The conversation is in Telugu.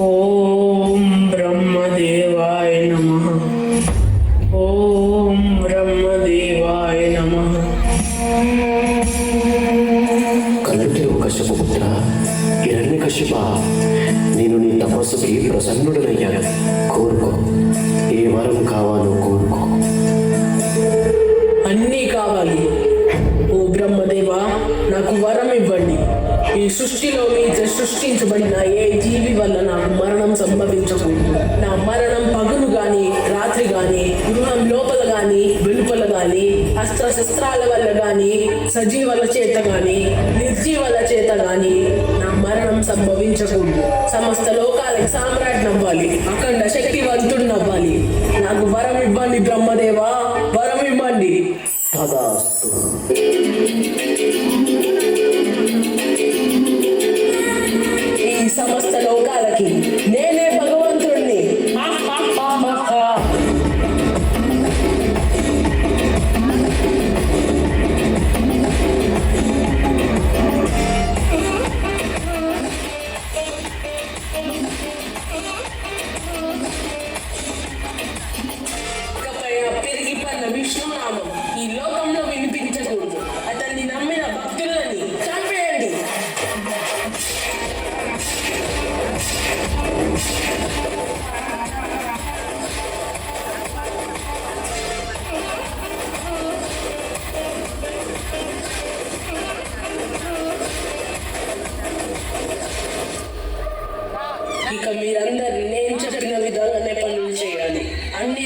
ఓం బ్రహ్మదేవాయ నమః. ఓం బ్రహ్మదేవాయ నమః. కలుటెరు కశ్యపుత్ర హిరణ్యకశిప, నేను నీ తపస్సుకి ప్రసన్నుడనయ్యాను. కోరుకో, ఏ వరం కావాలో కోరుకో. అన్నీ కావాలి. ఓ బ్రహ్మదేవా, నాకు వరం ఇవ్వండి. ఈ సృష్టిలో మీతో సృష్టించబడిన ఏ జీవి వల్ల నాకు మరణం సంభవించకూడదు. నా మరణం పగులు గాని రాత్రి గాని, గృహం లోపల గాని వెలుపల గాని, అస్త్రశస్త్రాల వల్ల గాని, సజీవుల చేత గాని నిర్జీవుల చేత గాని నా మరణం సంభవించకూడదు. సమస్త లోకాలకు సామ్రాట్ నవ్వాలి, అఖండ శక్తివంతుడినవ్వాలి. నాకు వరం ఇవ్వండి బ్రహ్మదేవా, వరం ఇవ్వండి. తదాస్తు. ఈ సమస్త లోకాలకి నేనే భగవంతుణ్ణి. ఇకపై పెరిగి పన్న విష్ణునామం ఈ లోకంలో వినిపించకూడదు. అతన్ని నమ్మిన భక్తులని చంపేయండి. ఇక మీరందరూ నేను చెప్పిన విధంగానే పనులు చేయాలి. అన్ని